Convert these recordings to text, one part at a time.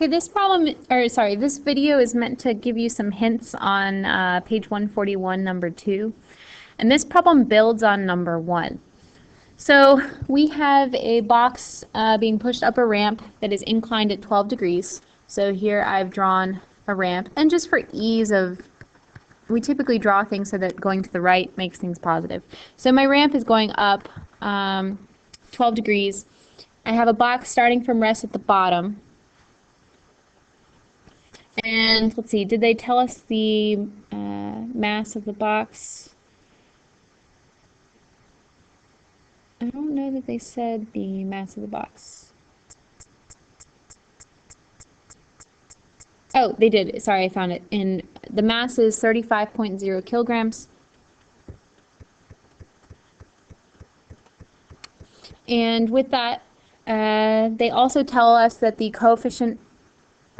Okay, this video is meant to give you some hints on page 141, number 2. And this problem builds on number 1. So we have a box being pushed up a ramp that is inclined at 12 degrees. So here I've drawn a ramp. And just for ease of, we typically draw things so that going to the right makes things positive. So my ramp is going up 12 degrees. I have a box starting from rest at the bottom. And let's see, did they tell us the mass of the box? I don't know that they said the mass of the box. Oh, they did. Sorry, I found it. And the mass is 35.0 kilograms. And with that, they also tell us that the coefficient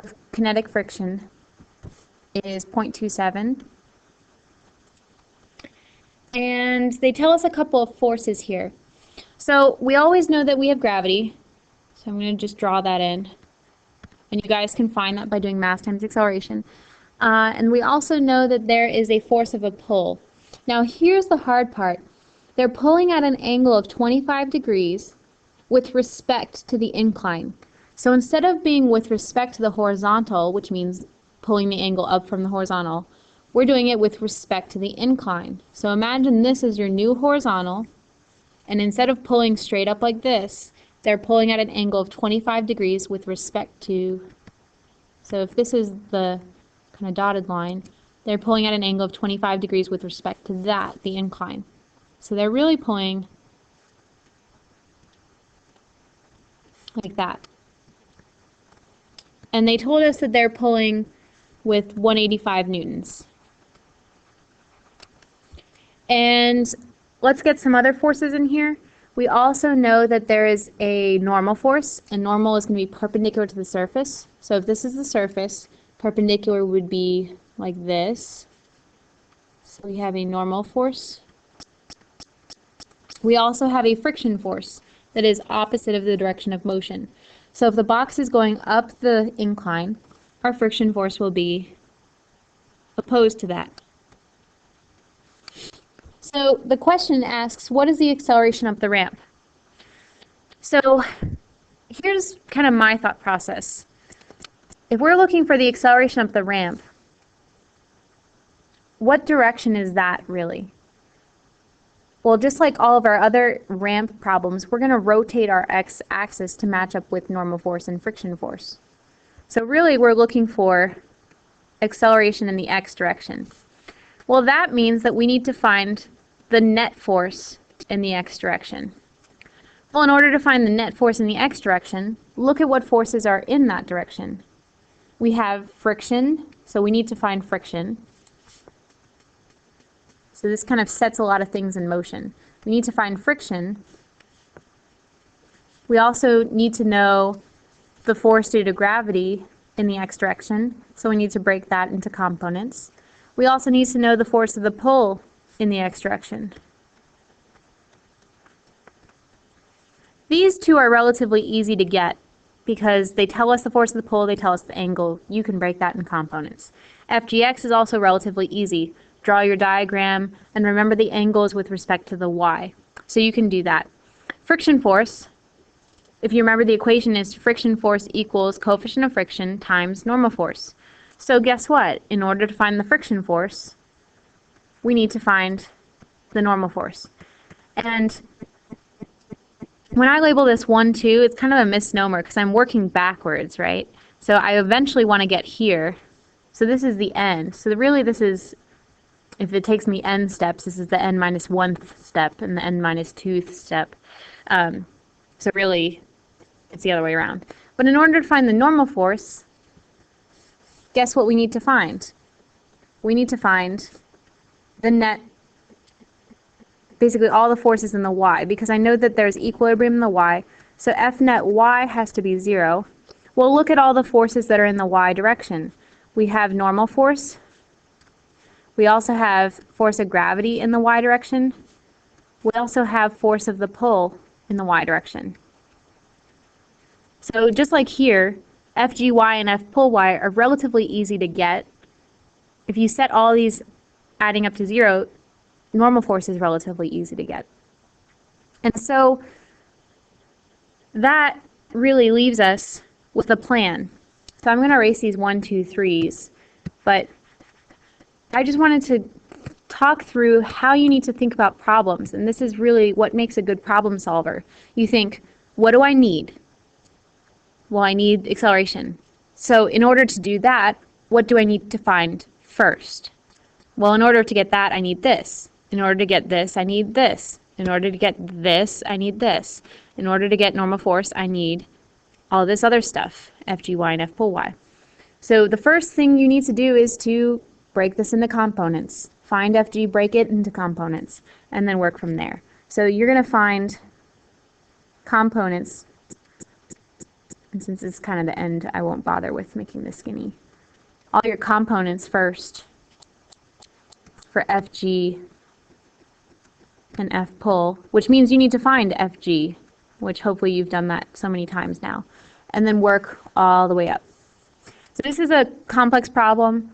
of kinetic friction is 0.27. And they tell us a couple of forces here. So we always know that we have gravity. So I'm going to just draw that in. And you guys can find that by doing mass times acceleration. And we also know that there is a force of a pull. Now here's the hard part. They're pulling at an angle of 25 degrees with respect to the incline. So instead of being with respect to the horizontal, which means pulling the angle up from the horizontal, we're doing it with respect to the incline. So imagine this is your new horizontal, and instead of pulling straight up like this, they're pulling at an angle of 25 degrees with respect to, so if this is the kind of dotted line, they're pulling at an angle of 25 degrees with respect to that, the incline. So they're really pulling like that. And they told us that they're pulling with 185 newtons. And let's get some other forces in here. We also know that there is a normal force, and normal is going to be perpendicular to the surface. So if this is the surface, perpendicular would be like this. So we have a normal force. We also have a friction force that is opposite of the direction of motion. So if the box is going up the incline, our friction force will be opposed to that. So the question asks, what is the acceleration up the ramp? So here's kind of my thought process. If we're looking for the acceleration up the ramp, what direction is that really? Well, just like all of our other ramp problems, we're going to rotate our x-axis to match up with normal force and friction force. So really we're looking for acceleration in the x direction. Well, that means that we need to find the net force in the x direction. Well, in order to find the net force in the x direction, look at what forces are in that direction. We have friction, so we need to find friction. So this kind of sets a lot of things in motion. We need to find friction. We also need to know the force due to gravity in the x direction, so we need to break that into components. We also need to know the force of the pull in the x direction. These two are relatively easy to get because they tell us the force of the pull, they tell us the angle. You can break that in components. FGX is also relatively easy. Draw your diagram and remember the angles with respect to the y. So you can do that. Friction force, if you remember the equation is friction force equals coefficient of friction times normal force. So guess what? In order to find the friction force, we need to find the normal force. And when I label this 1, 2, it's kind of a misnomer because I'm working backwards, right? So I eventually want to get here. So this is the end. So really this is, if it takes me n steps, this is the n minus 1th step and the n minus 2th step. So really, it's the other way around. But in order to find the normal force, guess what we need to find? We need to find the net, basically all the forces in the y, because I know that there's equilibrium in the y, so F net y has to be 0. Well, look at all the forces that are in the y direction. We have normal force. We also have force of gravity in the y direction. We also have force of the pull in the y direction. So just like here, FGY and F pull Y are relatively easy to get. If you set all these adding up to 0, normal force is relatively easy to get. And so that really leaves us with a plan. So I'm going to erase these 1, 2, 3s, but I just wanted to talk through how you need to think about problems, and this is really what makes a good problem solver. You think, what do I need? Well, I need acceleration. So in order to do that, what do I need to find first? Well, in order to get that, I need this. In order to get this, I need this. In order to get this, I need this. In order to get normal force, I need all this other stuff, FGY and F pull Y. So the first thing you need to do is to break this into components. Find FG, break it into components, and then work from there. So you're going to find components, and since it's kind of the end, I won't bother with making this skinny. All your components first for FG and F pull, which means you need to find FG, which hopefully you've done that so many times now, and then work all the way up. So this is a complex problem,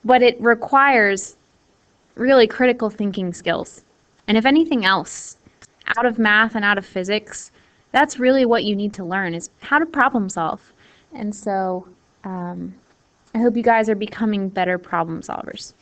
but it requires really critical thinking skills. And if anything else, out of math and out of physics, that's really what you need to learn, is how to problem solve. And so I hope you guys are becoming better problem solvers.